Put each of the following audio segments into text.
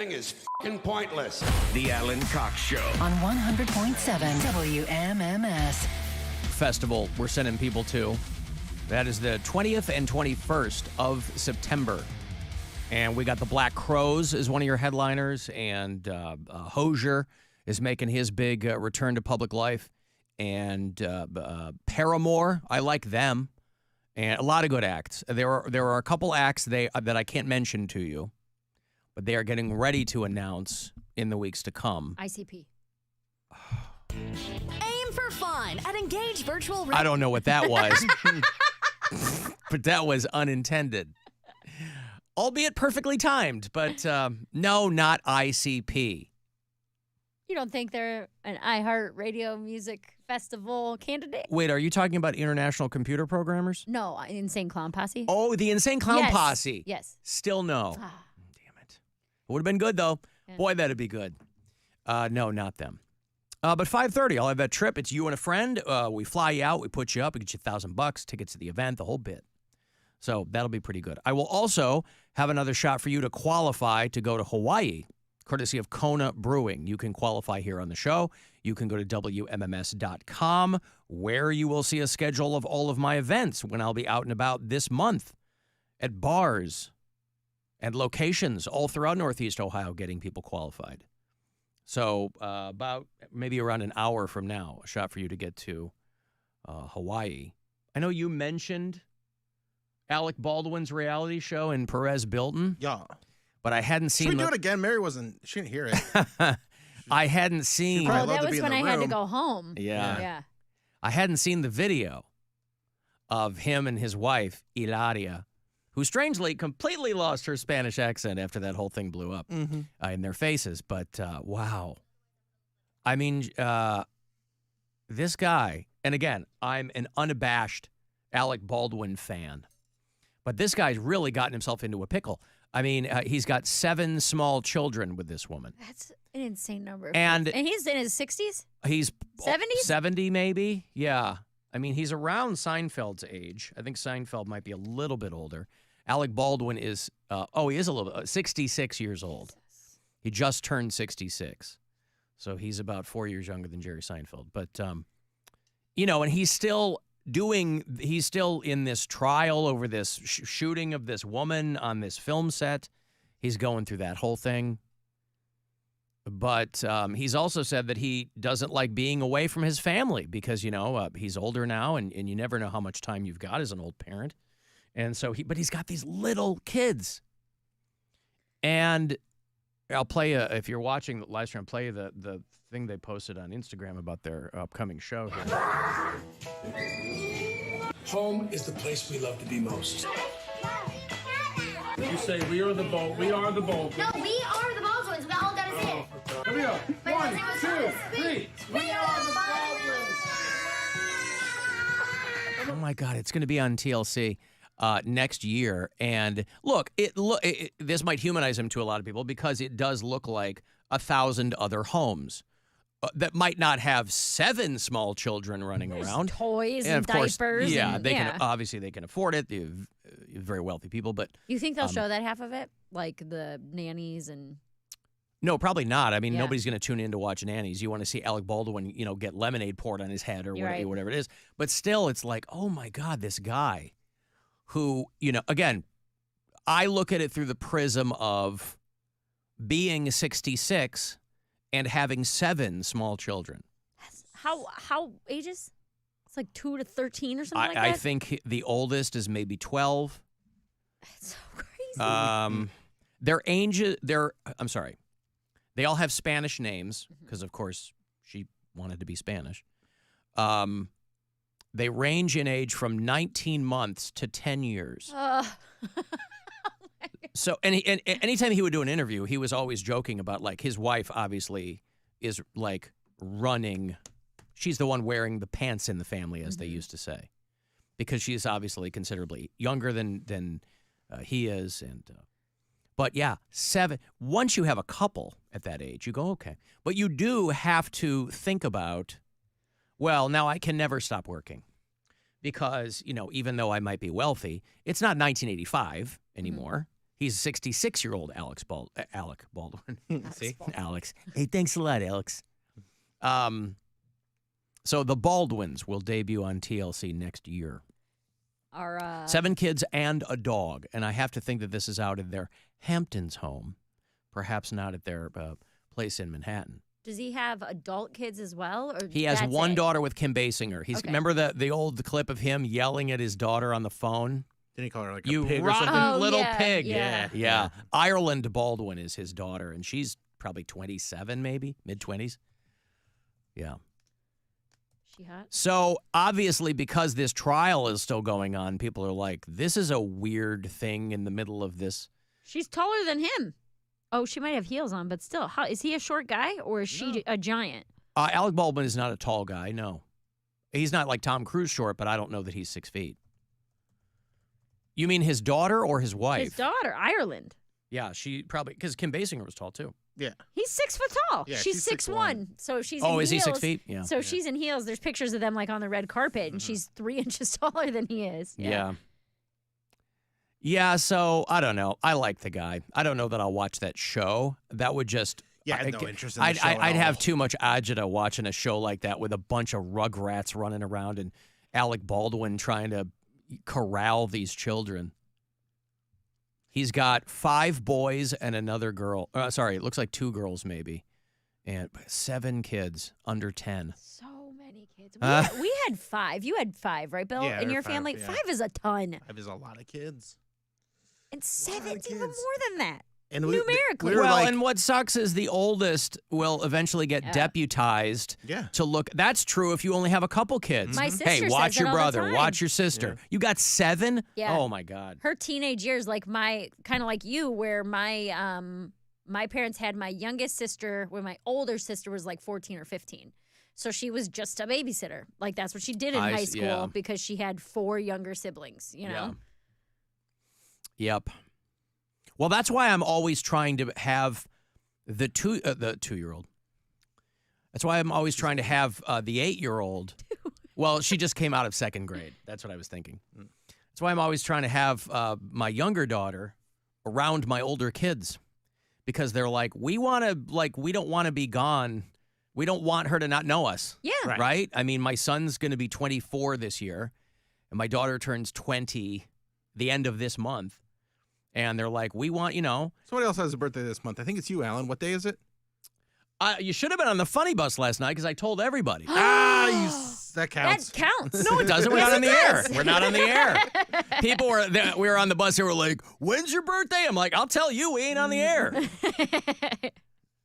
Is fucking pointless. The Alan Cox Show on 100.7 WMMS. Festival we're sending people to. That is the 20th and 21st of September. And we got the Black Crowes as one of your headliners, and Hozier is making his big return to public life, and Paramore, I like them, and a lot of good acts. There are a couple acts that I can't mention to you, but they are getting ready to announce in the weeks to come. ICP. Aim for fun at Engage Virtual. I don't know what that was, but that was unintended. Albeit perfectly timed, but no, not ICP. You don't think they're an iHeartRadio Music Festival candidate? Wait, are you talking about International Computer Programmers? No, Insane Clown Posse. Oh, the Insane Clown Posse. Yes. Still no. Damn it. It would have been good, though. Yeah. Boy, that'd be good. No, not them. But 5:30, I'll have that trip. It's you and a friend. We fly you out. We put you up. We get you $1,000, tickets to the event, the whole bit. So that'll be pretty good. I will also have another shot for you to qualify to go to Hawaii, courtesy of Kona Brewing. You can qualify here on the show. You can go to WMMS.com, where you will see a schedule of all of my events when I'll be out and about this month at bars and locations all throughout Northeast Ohio getting people qualified. So about maybe around an hour from now, a shot for you to get to Hawaii. I know you mentioned Alec Baldwin's reality show in Perez Bilton. Yeah. But I hadn't seen. Should we do it again? Mary she didn't hear it. I hadn't seen. Oh, that was when I had to go home. Yeah. I hadn't seen the video of him and his wife, Hilaria, who strangely completely lost her Spanish accent after that whole thing blew up in their faces. But wow. I mean, this guy, and again, I'm an unabashed Alec Baldwin fan, but this guy's really gotten himself into a pickle. I mean, he's got 7 small children with this woman. That's an insane number. And he's in his 60s? He's 70s? 70 maybe. Yeah. I mean, he's around Seinfeld's age. I think Seinfeld might be a little bit older. Alec Baldwin is, he is a little bit, 66 years old. He just turned 66. So he's about 4 years younger than Jerry Seinfeld. But, and he's still in this trial over this shooting of this woman on this film set. He's going through that whole thing. But he's also said that he doesn't like being away from his family because, he's older now and you never know how much time you've got as an old parent. And so but he's got these little kids. And I'll play if you're watching the live stream, play the thing they posted on Instagram about their upcoming show here. Home is the place we love to be most. You say we are the bold. We are the bold. No, we are the Baldwins. We all gotta say it. Here we go. 1, 2, 3. We are the Baldwins. Oh my God, it's going to be on TLC next year. And look, this might humanize him to a lot of people because it does look like 1,000 other homes that might not have 7 small children running around. Toys and diapers. Course, can obviously they can afford it. They're very wealthy people, but you think they'll show that half of it, like the nannies and? No, probably not. I mean, nobody's going to tune in to watch nannies. You want to see Alec Baldwin, get lemonade poured on his head or whatever it is. But still, it's like, oh my God, this guy, who again, I look at it through the prism of being 66. And having 7 small children. How ages? It's like 2 to 13 or something like that? I think the oldest is maybe 12. That's so crazy. I'm sorry. They all have Spanish names because, of course, she wanted to be Spanish. They range in age from 19 months to 10 years. So, and anytime he would do an interview, he was always joking about, like, his wife obviously is, like, running. She's the one wearing the pants in the family, as they used to say, because she is obviously considerably younger than he is. But, yeah, 7. Once you have a couple at that age, you go, okay. But you do have to think about, well, now I can never stop working. Because, even though I might be wealthy, it's not 1985 anymore. He's 66-year-old Alec Baldwin. See? Alex. Hey, thanks a lot, Alex. So the Baldwins will debut on TLC next year. Our 7 kids and a dog. And I have to think that this is out in their Hamptons home, perhaps not at their place in Manhattan. Does he have adult kids as well? Or He has that's one it? daughter with Kim Basinger. Okay. Remember the old clip of him yelling at his daughter on the phone? Didn't he call her like You a pig or rotten something? Oh, little yeah, pig. yeah. Yeah. Ireland Baldwin is his daughter, and she's probably 27, maybe, mid-20s. Yeah. She hot? So, obviously, because this trial is still going on, people are like, this is a weird thing in the middle of this. She's taller than him. Oh, she might have heels on, but still. How is he a short guy or is she a giant? Alec Baldwin is not a tall guy, no. He's not like Tom Cruise short, but I don't know that he's 6 feet. You mean his daughter or his wife? His daughter, Ireland. Yeah, she probably, because Kim Basinger was tall, too. Yeah. He's 6 foot tall. Yeah, she's she's 6'1". So she's in Oh, is he heels. 6 feet? Yeah. So she's in heels. There's pictures of them like on the red carpet, and she's 3 inches taller than he is. Yeah. Yeah, so I don't know. I like the guy. I don't know that I'll watch that show. That would just... Yeah, I had no interest in the I'd, show at I'd have all. too much agita watching a show like that with a bunch of rugrats running around and Alec Baldwin trying to corral these children. He's got 5 boys and another girl. Sorry, it looks like 2 girls maybe. And 7 kids under 10. So many kids. We had 5. You had 5, right, Bill? Yeah, In we your had 5, family? yeah. 5 is a ton. 5 is a lot of kids. And lot of 7's even kids. more than that. And Numerically. we were Well, like, and what sucks is the oldest will eventually get deputized yeah. to look. That's true if you only have a couple kids. My Hey, sister watch says your that all the brother. time. Watch your sister. You got 7? Yeah. Oh, my God. Her teenage years, like my, kind of like you, where my my parents had my youngest sister when my older sister was like 14 or 15. So she was just a babysitter. Like that's what she did in high school yeah. because she had 4 younger siblings, you know? Yep. Well, that's why I'm always trying to have the 2-year-old. That's why I'm always trying to have the 8-year-old. Well, she just came out of 2nd grade. That's what I was thinking. That's why I'm always trying to have my younger daughter around my older kids because they're like, we don't want to be gone. We don't want her to not know us. Yeah. Right? I mean, my son's going to be 24 this year, and my daughter turns 20 the end of this month. And they're like, we want, Somebody else has a birthday this month. I think it's you, Alan. What day is it? You should have been on the funny bus last night because I told everybody. That counts. That counts. No, it doesn't. We're Yes, not on it the air. does. We're not on the air. People we were on the bus. They were like, when's your birthday? I'm like, I'll tell you. We ain't on the air.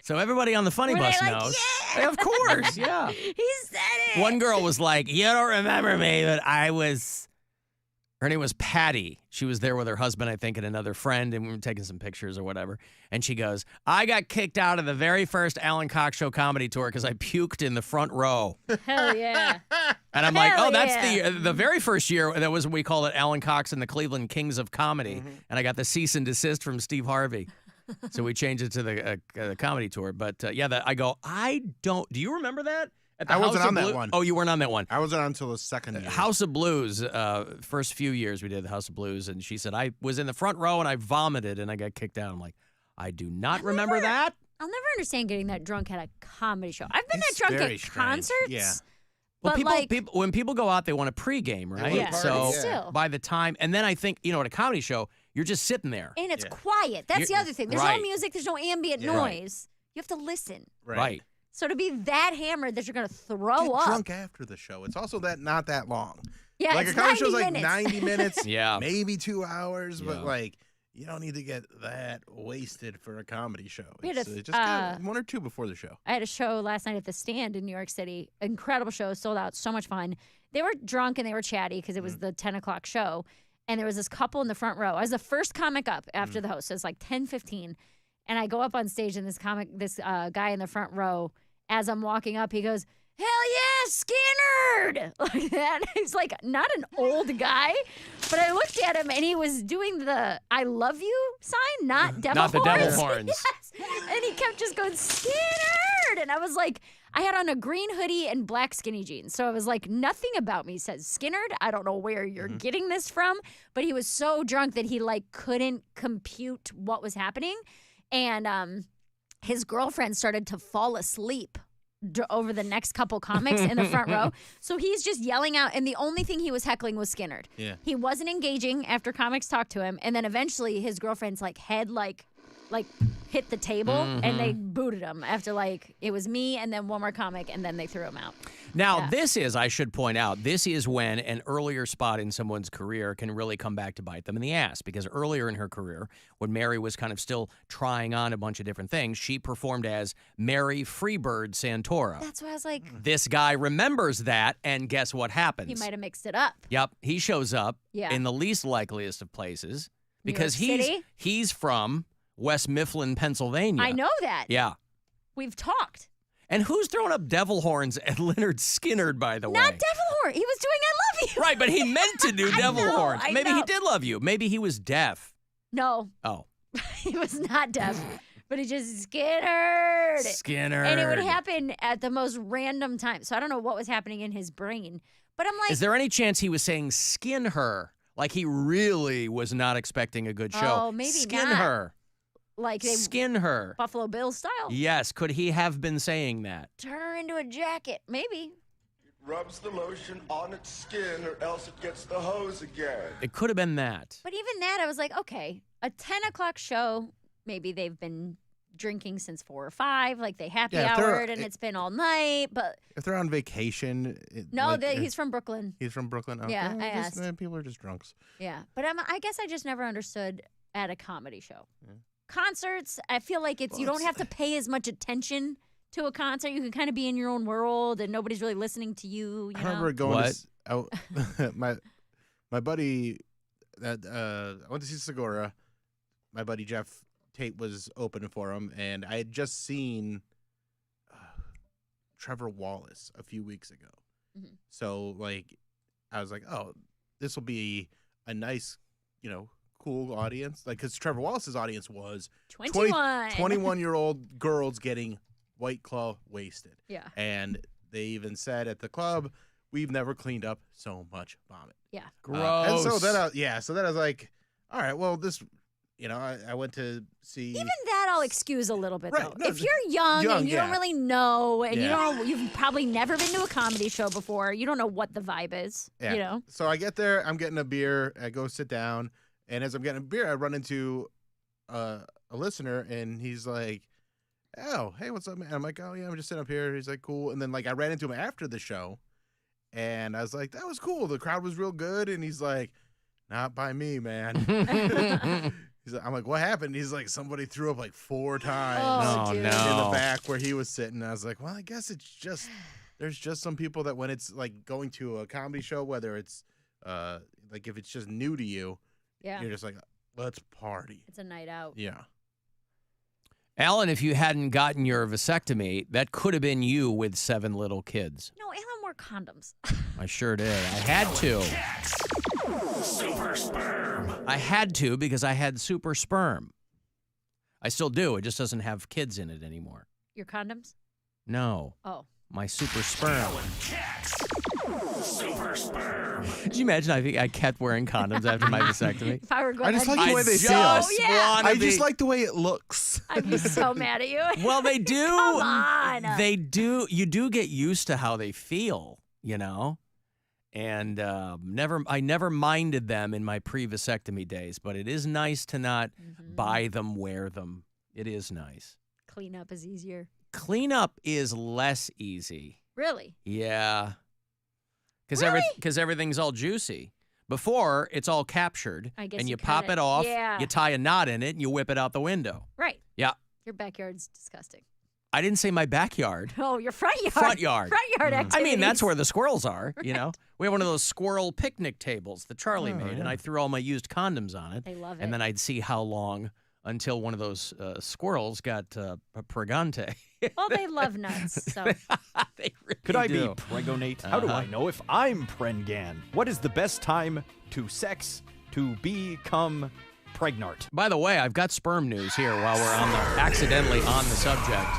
So everybody on the funny Were bus they like, knows. yeah? Of course, yeah. He said it. One girl was like, you don't remember me, but her name was Patty. She was there with her husband, I think, and another friend, and we were taking some pictures or whatever. And she goes, I got kicked out of the very first Alan Cox Show comedy tour because I puked in the front row. Hell yeah. And I'm like, Hell oh, that's yeah. the very first year. That was, we call it Alan Cox and the Cleveland Kings of Comedy. And I got the cease and desist from Steve Harvey. So we changed it to the comedy tour. But do you remember that? At the I wasn't House of on that Blue- one. Oh, you weren't on that one. I wasn't on until the 2nd year. House of Blues, first few years we did the House of Blues, and she said, I was in the front row and I vomited and I got kicked out. I'm like, I do not remember that. I'll never understand getting that drunk at a comedy show. I've been It's that drunk very at strange. concerts. Yeah. Well, But when people go out, they want to pregame, right? Yeah, So but still. by the time, and then I think, at a comedy show, you're just sitting there. And it's Yeah. quiet. That's the You're- other thing. There's right. no music. There's no ambient Yeah. noise. You have to listen. Right. So to be that hammered that you're going to throw Get up. drunk after the show. It's also not that long. Yeah, like it's a comedy 90 show's like minutes. 90 minutes, Yeah. maybe 2 hours, Yeah. but like you don't need to get that wasted for a comedy show. We had It's, a- just get 1 or 2 before the show. I had a show last night at the Stand in New York City. Incredible show, sold out, so much fun. They were drunk and they were chatty because it was the 10 o'clock show. And there was this couple in the front row. I was the first comic up after the host. So it's like 10:15. And I go up on stage and this guy in the front row, as I'm walking up, he goes, hell yeah, Skinner! Like that. He's like not an old guy, but I looked at him and he was doing the I love you sign, not devil Not the horns. devil horns. Yes. And he kept just going, Skinner! And I was like, I had on a green hoodie and black skinny jeans. So I was like, nothing about me says Skinnerd. I don't know where you're getting this from. But he was so drunk that he like couldn't compute what was happening. And his girlfriend started to fall asleep over the next couple comics in the front row. So he's just yelling out, and the only thing he was heckling was Skinnerd. Yeah. He wasn't engaging after comics talked to him, and then eventually his girlfriend's like head like hit the table, and they booted him after like it was me and then one more comic, and then they threw him out. Now, this is, I should point out, this is when an earlier spot in someone's career can really come back to bite them in the ass. Because earlier in her career, when Mary was kind of still trying on a bunch of different things, she performed as Mary Freebird Santora. That's why I was like, This guy remembers that, and guess what happens? he might have mixed it up. Yep, he shows up Yeah. in the least likeliest of places because New York City? he's from West Mifflin, Pennsylvania. I know that. Yeah. We've talked. And who's throwing up devil horns at Leonard Skinnerd, by the way? Not devil horn. He was doing I love you. Right, but he meant to do devil know, horns. I Maybe he know. did love you. Maybe he was deaf. No, Oh, he was not deaf. But he just Skinnerd. Skinner. And it would happen at the most random time. So I don't know what was happening in his brain. But I'm like, Is there any chance he was saying skin her? Like he really was not expecting a good show. Oh, maybe skin not. her. like they Skin her. Buffalo Bill style? Yes, could he have been saying that? Turn her into a jacket. Maybe. Rubs the lotion on its skin or else it gets the hose again. It could have been that. But even that, I was like, okay, a 10 o'clock show, maybe they've been drinking since 4 or 5, like they happy Yeah, if they're- houred and it's been all night. But If they're on vacation. no, he's from Brooklyn. He's from Brooklyn. Okay. Yeah, I just, asked. people are just drunks. Yeah. But I guess I just never understood at a comedy show. Concerts, I feel like you don't have to pay as much attention to a concert. You can kind of be in your own world and nobody's really listening to you. You I know? remember going What? to out my buddy that I went to see Segura. My buddy Jeff Tate was opening for him, and I had just seen Trevor Wallace a few weeks ago. Mhm. So like, I was like, oh, this will be a nice, cool audience. Like, because Trevor Wallace's audience was 21. 21-year-old girls getting White Claw wasted. Yeah. And they even said at the club, we've never cleaned up so much vomit. Yeah. Gross. And so then I was like, all right, well, this, I went to see. Even that I'll excuse a little bit, Right, though. no, If you're young and you don't yeah. really know, and Yeah. you've probably never been to a comedy show before, you don't know what the vibe is, Yeah. So I get there, I'm getting a beer, I go sit down, and as I'm getting a beer, I run into a listener, and he's like, oh, hey, what's up, man? I'm like, oh, yeah, I'm just sitting up here. He's like, cool. And then, I ran into him after the show, and I was like, that was cool. The crowd was real good. And he's like, not by me, man. He's like, I'm like, what happened? He's like, somebody threw up 4 times Oh, No, dude. no. in the back where he was sitting. I was like, well, I guess it's just, there's just some people that when it's going to a comedy show, whether it's if it's just new to you, Yeah. you're just like, let's party. It's a night out. Yeah. Alan, if you hadn't gotten your vasectomy, that could have been you with 7 little kids. No, Alan wore condoms. I sure did. I had to. Super sperm. I had to because I had super sperm. I still do. It just doesn't have kids in it anymore. Your condoms? No. Oh. My super sperm. Super sperm. Did you imagine I kept wearing condoms after my vasectomy? If I were going I just to like the way they just feel. Oh, yeah. wanna I be- just like the way it looks. I'd be so mad at you. Well, they do. Come on. They do. You do get used to how they feel, And I never minded them in my pre-vasectomy days, but it is nice to not buy them, wear them. It is nice. Cleanup is easier. Cleanup is less easy. Really? Yeah. Really? Because everything's all juicy. Before, it's all captured, I guess and you you pop kinda- it off, yeah. you tie a knot in it, and you whip it out the window. Right. Yeah. Your backyard's disgusting. I didn't say my backyard. Oh, your front yard. Front yard. Front yard activities. I mean, that's where the squirrels are, We have one of those squirrel picnic tables that Charlie made, and yeah. I threw all my used condoms on it. They love it. And then I'd see how long until one of those squirrels got a pregante. Well, they love nuts, so. They really Could I do. be pregonate? How do I know if I'm prengan? What is the best time to sex to become pregnant? By the way, I've got sperm news here while we're accidentally on the subject.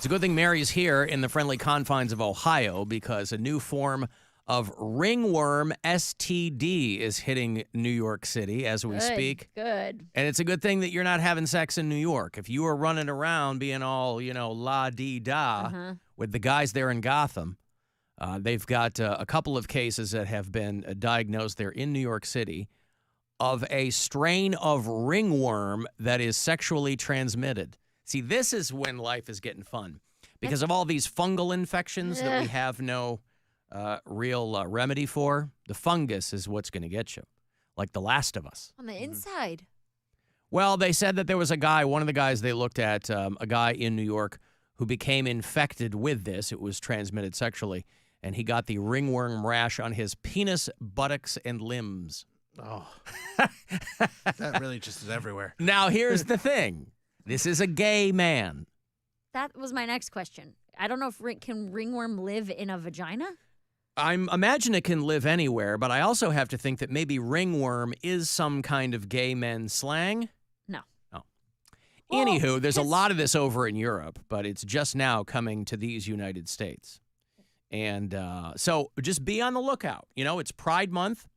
It's a good thing Mary's here in the friendly confines of Ohio because a new form of ringworm STD is hitting New York City as we speak. Good. And it's a good thing that you're not having sex in New York. If you were running around being all, la-dee-da with the guys there in Gotham, they've got a couple of cases that have been diagnosed there in New York City of a strain of ringworm that is sexually transmitted. See, this is when life is getting fun because of all these fungal infections that we have no real remedy for. The fungus is what's going to get you, like The Last of Us. On the inside. Well, they said that there was a guy, one of the guys they looked at, a guy in New York who became infected with this. It was transmitted sexually, and he got the ringworm rash on his penis, buttocks, and limbs. Oh, that really just is everywhere. Now, here's the thing. This is a gay man. That was my next question. I don't know if can ringworm live in a vagina? I imagine it can live anywhere, but I also have to think that maybe ringworm is some kind of gay men slang. No. Oh. Well, Anywho, there's a lot of this over in Europe, but it's just now coming to these United States. And so just be on the lookout. It's Pride Month.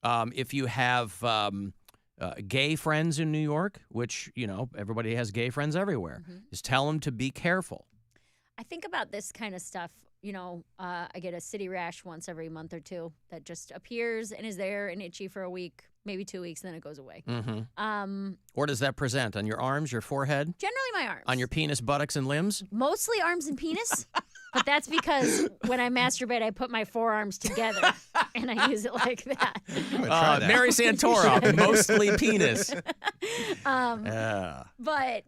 If you have gay friends in New York, which, everybody has gay friends everywhere, just tell them to be careful. I think about this kind of stuff. I get a city rash once every month or two that just appears and is there and itchy for a week, maybe 2 weeks, and then it goes away. Where does that present? On your arms, your forehead? Generally my arms. On your penis, buttocks, and limbs? Mostly arms and penis. But that's because when I masturbate, I put my forearms together and I use it like that. Mary Santora, mostly penis. But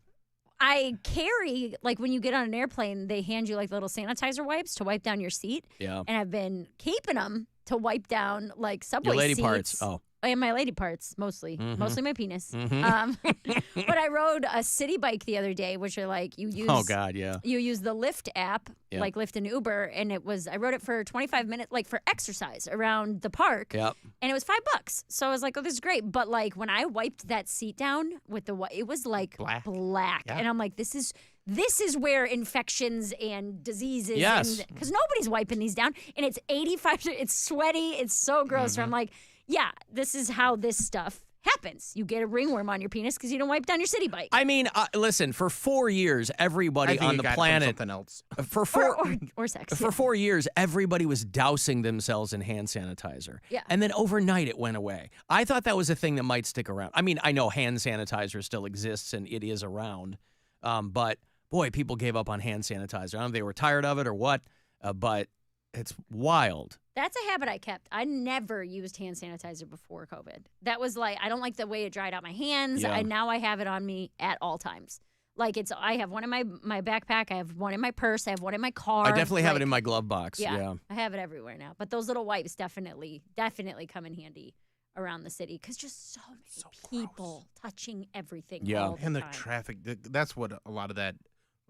I carry, like when you get on an airplane, they hand you like little sanitizer wipes to wipe down your seat. Yeah. And I've been keeping them to wipe down like subway your lady seats. parts. Oh. And my lady parts, mostly. Mostly my penis. But I rode a city bike the other day, which are like you use. Oh, God, yeah. You use the Lyft app, Yep. like Lyft and Uber, and I rode it for 25 minutes, like for exercise around the park. Yep. And it was $5. So I was like, oh, this is great. But like when I wiped that seat down with it was like black. Yeah. And I'm like, this is where infections and diseases. Yes. Because nobody's wiping these down. And it's 85, it's sweaty, it's so gross. So I'm like, yeah, this is how this stuff happens. You get a ringworm on your penis because you don't wipe down your city bike. I mean, listen, for 4 years, everybody on the planet. Something else. For four, or sex. For 4 years, everybody was dousing themselves in hand sanitizer. Yeah. And then overnight, it went away. I thought that was a thing that might stick around. I mean, I know hand sanitizer still exists and it is around. But, boy, people gave up on hand sanitizer. I don't know if they were tired of it or what, but it's wild. That's a habit I kept. I never used hand sanitizer before COVID. That was like, I don't like the way it dried out my hands. Yeah. Now I have it on me at all times. Like I have one in my backpack. I have one in my purse. I have one in my car. I definitely have it in my glove box. Yeah. I have it everywhere now. But those little wipes definitely come in handy around the city because just so many people touching everything all the And the time. traffic, that's what a lot of that